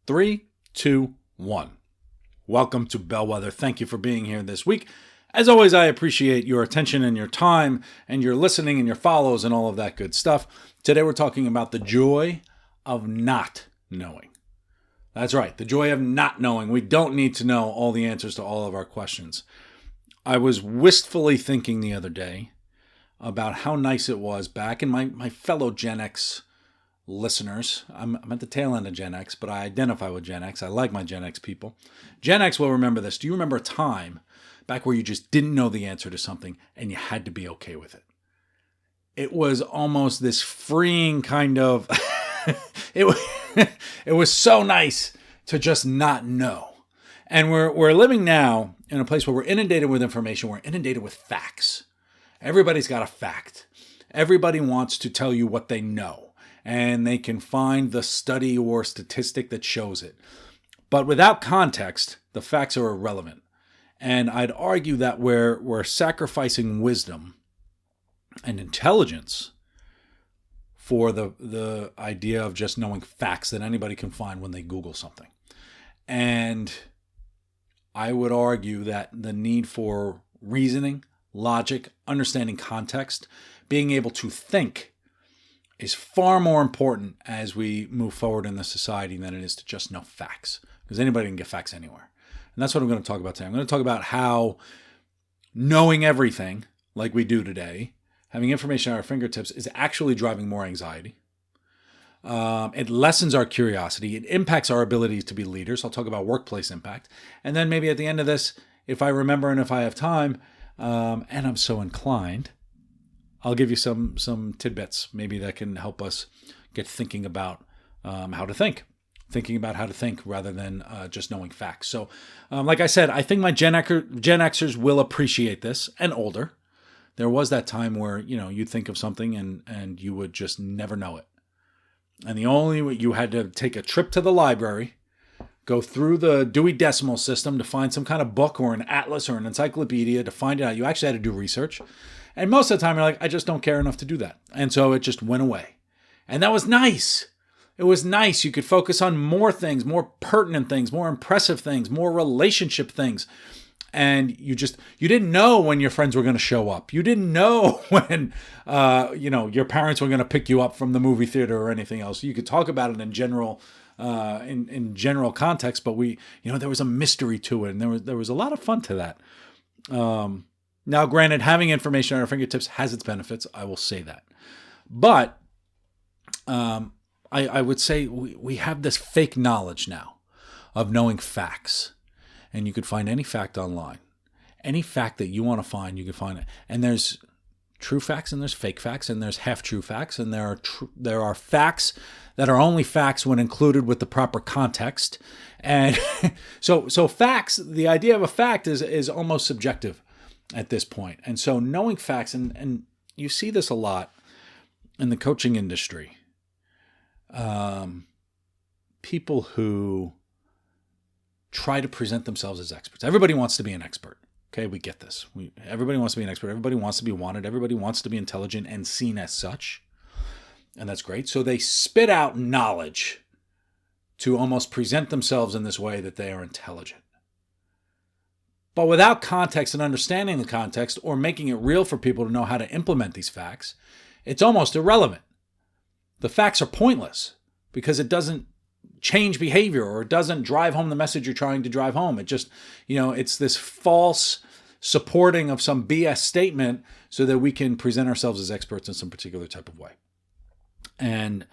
3, 2, 1. Welcome to Bellwether. Thank you for being here this week. As always, I appreciate your attention and your time and your listening and your follows and all of that good stuff. Today we're talking about the joy of not knowing. That's right, the joy of not knowing. We don't need to know all the answers to all of our questions. I was wistfully thinking the other day about how nice it was back in my fellow Gen X listeners. I'm at the tail end of Gen X, but I identify with Gen X. I like my Gen X people. Gen X will remember this. Do you remember a time back where you just didn't know the answer to something and you had to be okay with it? It was almost this freeing kind of, it was so nice to just not know. And we're living now in a place where we're inundated with information. We're inundated with facts. Everybody's got a fact. Everybody wants to tell you what they know, and they can find the study or statistic that shows it. But without context, the facts are irrelevant. And I'd argue that we're sacrificing wisdom and intelligence for the idea of just knowing facts that anybody can find when they Google something. And I would argue that the need for reasoning, logic, understanding context, being able to think is far more important as we move forward in the society than it is to just know facts, because anybody can get facts anywhere. And that's what I'm going to talk about today. I'm going to talk about how knowing everything like we do today, having information at our fingertips, is actually driving more anxiety. It lessens our curiosity. It impacts our ability to be leaders. I'll talk about workplace impact. And then maybe at the end of this, if I remember and if I have time, and I'm so inclined, I'll give you some tidbits maybe that can help us get thinking about how to think. Thinking about how to think rather than just knowing facts. So like I said, I think my Gen Xers will appreciate this, and older. There was that time where, you'd think of something and you would just never know it. And the only way you had to take a trip to the library, go through the Dewey Decimal System to find some kind of book or an atlas or an encyclopedia to find it out. You actually had to do research. And most of the time you're like, I just don't care enough to do that. And so it just went away. And that was nice. It was nice. You could focus on more things, more pertinent things, more impressive things, more relationship things. And you didn't know when your friends were going to show up. You didn't know when, your parents were going to pick you up from the movie theater or anything else. You could talk about it in general, in general context, but there was a mystery to it, and there was a lot of fun to that. Now, granted, having information at our fingertips has its benefits. I will say that. But I would say we have this fake knowledge now of knowing facts. And you could find any fact online. Any fact that you want to find, you can find it. And there's true facts and there's fake facts and there's half-true facts. And there are facts that are only facts when included with the proper context. And so facts, the idea of a fact is almost subjective at this point. And so knowing facts, and you see this a lot in the coaching industry. People who try to present themselves as experts. Everybody wants to be an expert. Okay, we get this. Everybody wants to be an expert. Everybody wants to be wanted. Everybody wants to be intelligent and seen as such. And that's great. So they spit out knowledge to almost present themselves in this way that they are intelligent. But without context and understanding the context or making it real for people to know how to implement these facts, it's almost irrelevant. The facts are pointless because it doesn't change behavior or it doesn't drive home the message you're trying to drive home. It just, it's this false supporting of some BS statement so that we can present ourselves as experts in some particular type of way. And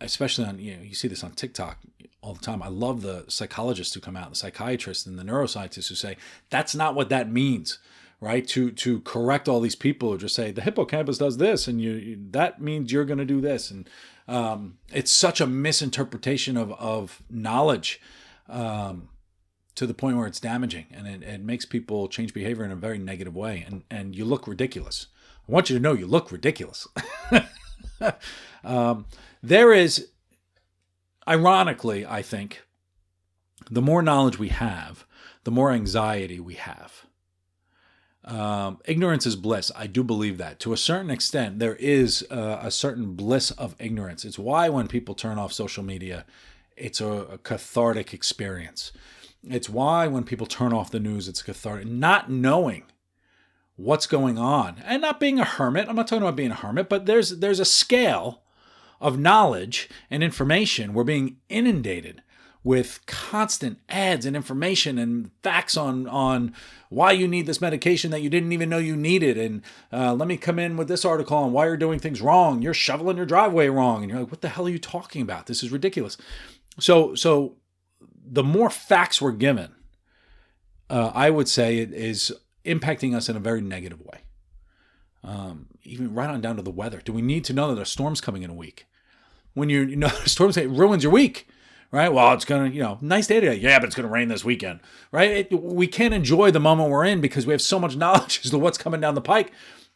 especially on, you see this on TikTok all the time. I love the psychologists who come out, the psychiatrists and the neuroscientists who say, that's not what that means, right? To correct all these people who just say, the hippocampus does this and that means you're going to do this. And it's such a misinterpretation of knowledge to the point where it's damaging, and it makes people change behavior in a very negative way. And you look ridiculous. I want you to know you look ridiculous. There is, ironically, I think, the more knowledge we have, the more anxiety we have. Ignorance is bliss. I do believe that. To a certain extent, there is a certain bliss of ignorance. It's why when people turn off social media, it's a cathartic experience. It's why when people turn off the news, it's cathartic. Not knowing what's going on and not being a hermit. I'm not talking about being a hermit, but there's a scale of knowledge and information. We're being inundated with constant ads and information and facts on why you need this medication that you didn't even know you needed. And let me come in with this article on why you're doing things wrong. You're shoveling your driveway wrong. And you're like, what the hell are you talking about? This is ridiculous. So the more facts we're given, I would say it is impacting us in a very negative way. Even right on down to the weather. Do we need to know that a storm's coming in a week? When you know a storm ruins your week, right? Well, it's going to, nice day today. Yeah, but it's going to rain this weekend, right? We can't enjoy the moment we're in because we have so much knowledge as to what's coming down the pike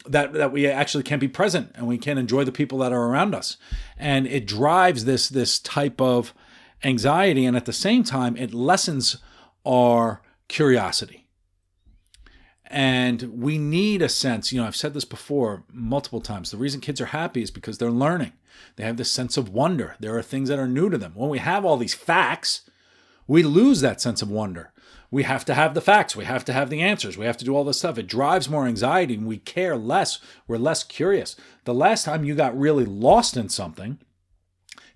that we actually can't be present and we can't enjoy the people that are around us. And it drives this type of anxiety. And at the same time, it lessens our curiosity. And we need a sense, I've said this before multiple times. The reason kids are happy is because they're learning. They have this sense of wonder. There are things that are new to them. When we have all these facts, we lose that sense of wonder. We have to have the facts. We have to have the answers. We have to do all this stuff. It drives more anxiety and we care less. We're less curious. The last time you got really lost in something,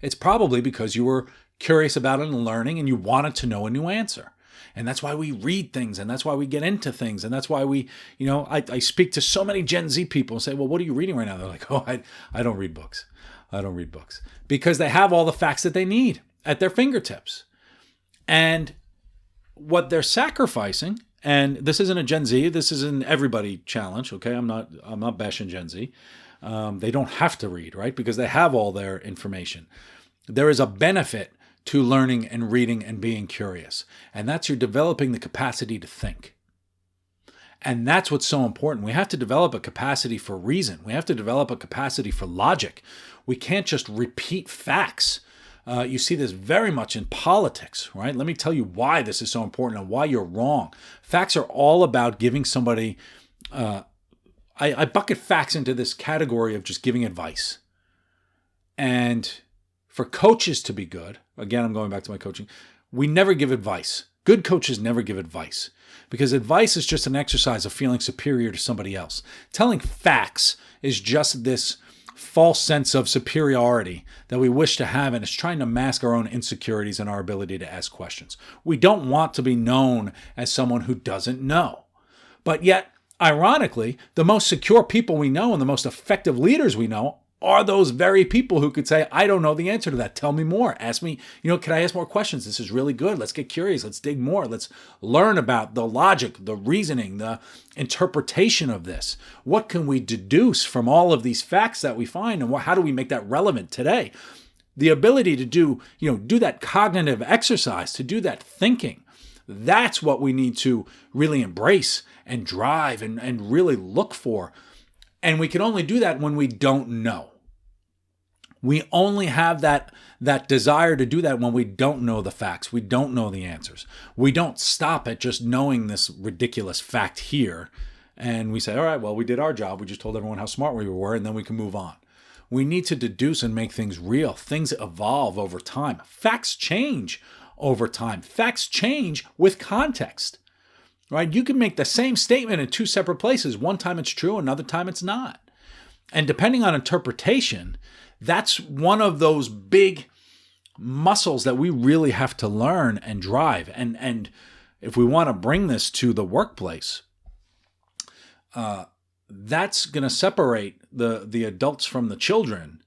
it's probably because you were curious about it and learning and you wanted to know a new answer. And that's why we read things and that's why we get into things. And that's why we, I speak to so many Gen Z people and say, well, what are you reading right now? They're like, oh, I don't read books. I don't read books because they have all the facts that they need at their fingertips. And what they're sacrificing, and this isn't a Gen Z, this is an everybody challenge. Okay. I'm not bashing Gen Z. They don't have to read, right? Because they have all their information. There is a benefit to learning and reading and being curious. And that's you're developing the capacity to think. And that's what's so important. We have to develop a capacity for reason. We have to develop a capacity for logic. We can't just repeat facts. You see this very much in politics, right? Let me tell you why this is so important and why you're wrong. Facts are all about giving somebody, I bucket facts into this category of just giving advice. And for coaches to be good, again, I'm going back to my coaching, we never give advice. Good coaches never give advice because advice is just an exercise of feeling superior to somebody else. Telling facts is just this false sense of superiority that we wish to have, and it's trying to mask our own insecurities and our ability to ask questions. We don't want to be known as someone who doesn't know. But yet, ironically, the most secure people we know and the most effective leaders we know are those very people who could say, I don't know the answer to that. Tell me more. Ask me, can I ask more questions? This is really good. Let's get curious. Let's dig more. Let's learn about the logic, the reasoning, the interpretation of this. What can we deduce from all of these facts that we find? And how do we make that relevant today? The ability to do that cognitive exercise, to do that thinking, that's what we need to really embrace and drive and really look for. And we can only do that when we don't know. We only have that desire to do that when we don't know the facts. We don't know the answers. We don't stop at just knowing this ridiculous fact here. And we say, all right, well, we did our job. We just told everyone how smart we were, and then we can move on. We need to deduce and make things real. Things evolve over time. Facts change over time. Facts change with context. Right? You can make the same statement in two separate places. One time it's true, another time it's not. And depending on interpretation, that's one of those big muscles that we really have to learn and drive. And if we want to bring this to the workplace, that's going to separate the adults from the children.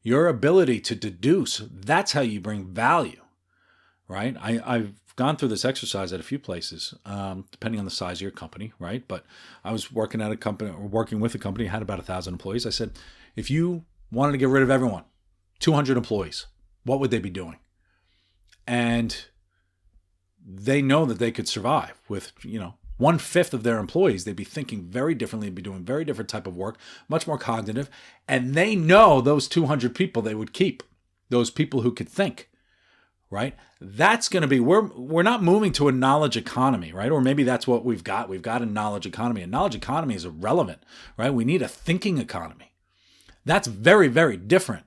Your ability to deduce, that's how you bring value, right? I've gone through this exercise at a few places, depending on the size of your company, right? But I was working with a company, had about 1,000 employees. I said, if you wanted to get rid of everyone, 200 employees, what would they be doing? And they know that they could survive with, 1/5 of their employees. They'd be thinking very differently, be doing very different type of work, much more cognitive. And they know those 200 people they would keep, those people who could think. Right? That's going to be, we're not moving to a knowledge economy, right? Or maybe that's what we've got. We've got a knowledge economy. A knowledge economy is irrelevant, right? We need a thinking economy. That's very, very different,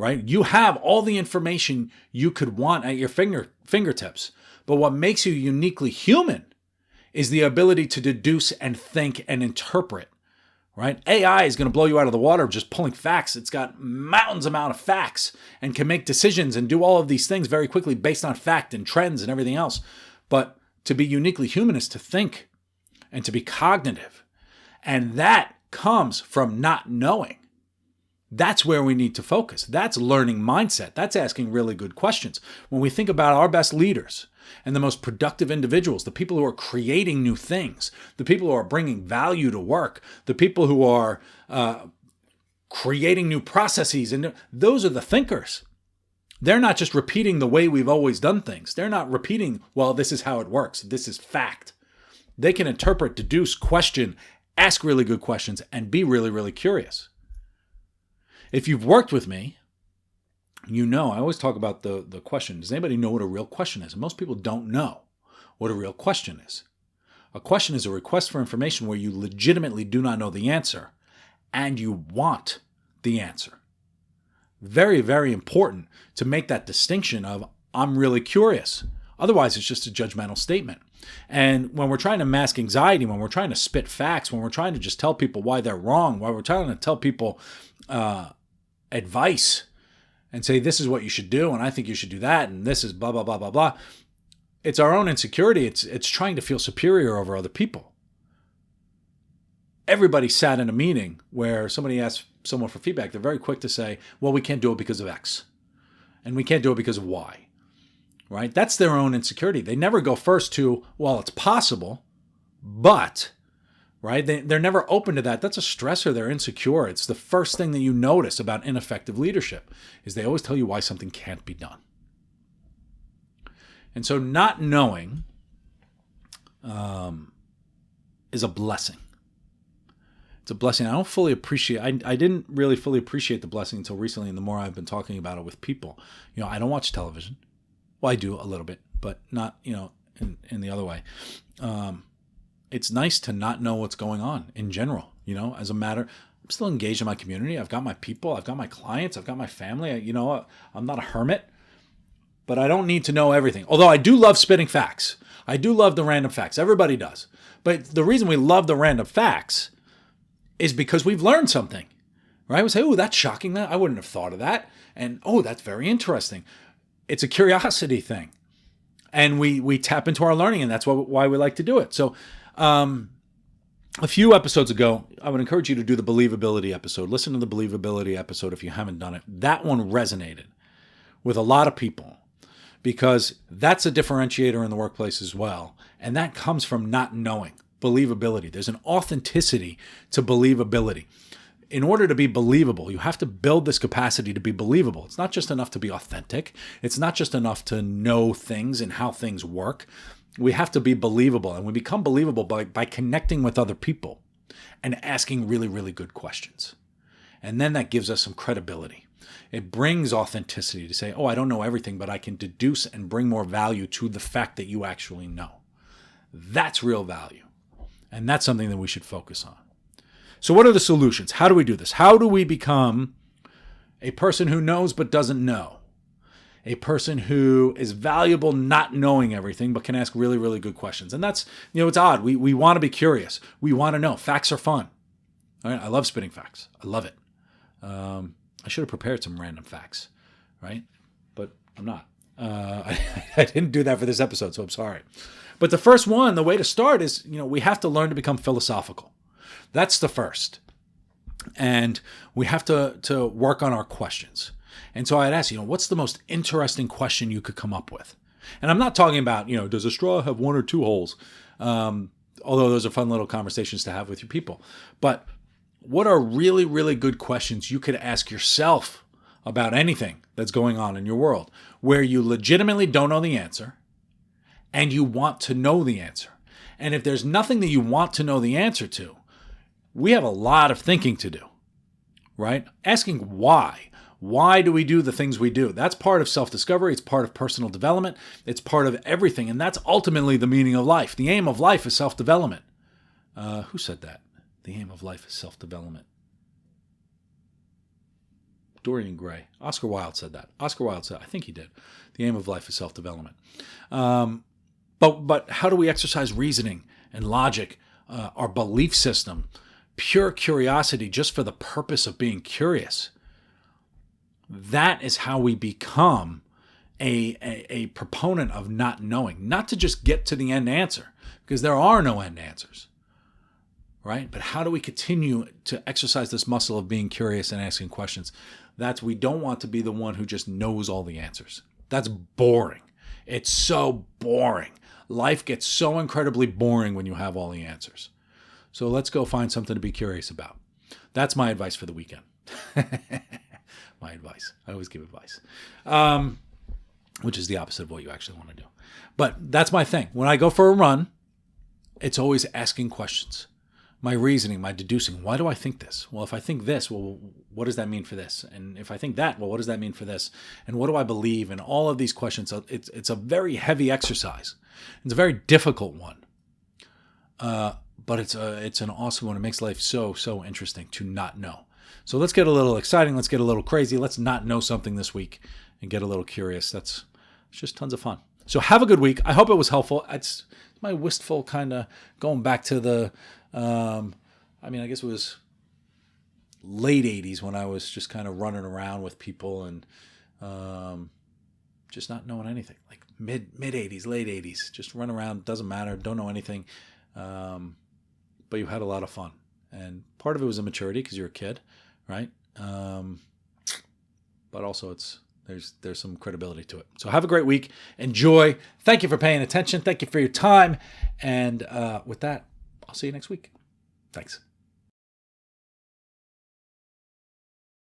right? You have all the information you could want at your fingertips. But what makes you uniquely human is the ability to deduce and think and interpret, right? AI is going to blow you out of the water just pulling facts. It's got mountains amount of facts and can make decisions and do all of these things very quickly based on fact and trends and everything else. But to be uniquely human is to think and to be cognitive. And that comes from not knowing. That's where we need to focus. That's learning mindset. That's asking really good questions. When we think about our best leaders and the most productive individuals, the people who are creating new things, the people who are bringing value to work, the people who are creating new processes, and those are the thinkers. They're not just repeating the way we've always done things. They're not repeating, well, this is how it works. This is fact. They can interpret, deduce, question, ask really good questions, and be really, really curious. If you've worked with me, you know I always talk about the question. Does anybody know what a real question is? And most people don't know what a real question is. A question is a request for information where you legitimately do not know the answer and you want the answer. Very, very important to make that distinction of I'm really curious. Otherwise, it's just a judgmental statement. And when we're trying to mask anxiety, when we're trying to spit facts, when we're trying to just tell people why they're wrong, while we're trying to tell people advice and say, this is what you should do, and I think you should do that, and this is blah, blah, blah, blah, blah. It's our own insecurity. It's trying to feel superior over other people. Everybody sat in a meeting where somebody asked someone for feedback. They're very quick to say, well, we can't do it because of X, and we can't do it because of Y, right? That's their own insecurity. They never go first to, well, it's possible, but... right? They're never open to that. That's a stressor. They're insecure. It's the first thing that you notice about ineffective leadership is they always tell you why something can't be done. And so not knowing is a blessing. It's a blessing. I don't fully appreciate. I didn't really fully appreciate the blessing until recently, and the more I've been talking about it with people. I don't watch television. Well, I do a little bit, but not in the other way. It's nice to not know what's going on in general, as a matter. I'm still engaged in my community. I've got my people. I've got my clients. I've got my family. I'm not a hermit, but I don't need to know everything. Although I do love spitting facts. I do love the random facts. Everybody does. But the reason we love the random facts is because we've learned something, right? We say, oh, that's shocking. I wouldn't have thought of that. And, oh, that's very interesting. It's a curiosity thing. And we tap into our learning, and that's why we like to do it. So, a few episodes ago, I would encourage you to do the believability episode. Listen to the believability episode if you haven't done it. That one resonated with a lot of people because that's a differentiator in the workplace as well. And that comes from not knowing believability. There's an authenticity to believability. In order to be believable, you have to build this capacity to be believable. It's not just enough to be authentic. It's not just enough to know things and how things work. We have to be believable, and we become believable by connecting with other people and asking really, really good questions. And then that gives us some credibility. It brings authenticity to say, oh, I don't know everything, but I can deduce and bring more value to the fact that you actually know. That's real value. And that's something that we should focus on. So what are the solutions? How do we do this? How do we become a person who knows but doesn't know? A person who is valuable not knowing everything but can ask really, really good questions. And that's, it's odd. We want to be curious. We want to know. Facts are fun. All right? I love spitting facts. I love it. I should have prepared some random facts, right? But I'm not. I didn't do that for this episode, so I'm sorry. But the first one, the way to start is, we have to learn to become philosophical. That's the first. And we have to work on our questions. And so I'd ask, what's the most interesting question you could come up with? And I'm not talking about, does a straw have one or two holes? Although those are fun little conversations to have with your people. But what are really, really good questions you could ask yourself about anything that's going on in your world where you legitimately don't know the answer and you want to know the answer? And if there's nothing that you want to know the answer to, we have a lot of thinking to do, right? Asking why. Why do we do the things we do? That's part of self-discovery. It's part of personal development. It's part of everything. And that's ultimately the meaning of life. The aim of life is self-development. Who said that? The aim of life is self-development. Dorian Gray. Oscar Wilde said that. Oscar Wilde said, I think he did. The aim of life is self-development. But how do we exercise reasoning and logic, our belief system, pure curiosity just for the purpose of being curious? That is how we become a proponent of not knowing, not to just get to the end answer, because there are no end answers, right? But how do we continue to exercise this muscle of being curious and asking questions? We don't want to be the one who just knows all the answers. That's boring. It's so boring. Life gets so incredibly boring when you have all the answers. So let's go find something to be curious about. That's my advice for the weekend. My advice. I always give advice. Which is the opposite of what you actually want to do. But that's my thing. When I go for a run, it's always asking questions. My reasoning, my deducing. Why do I think this? Well, if I think this, well, what does that mean for this? And if I think that, well, what does that mean for this? And what do I believe? And all of these questions. It's a very heavy exercise. It's a very difficult one. But it's an awesome one. It makes life so interesting to not know. So let's get a little exciting. Let's get a little crazy. Let's not know something this week and get a little curious. It's just tons of fun. So have a good week. I hope it was helpful. It's my wistful kind of going back to the, I guess it was late 80s when I was just kind of running around with people and just not knowing anything. Like mid 80s, late 80s, just run around. Doesn't matter. Don't know anything. But you had a lot of fun. And part of it was immaturity because you're a kid, right? But also there's some credibility to it. So have a great week. Enjoy. Thank you for paying attention. Thank you for your time. And with that, I'll see you next week. Thanks.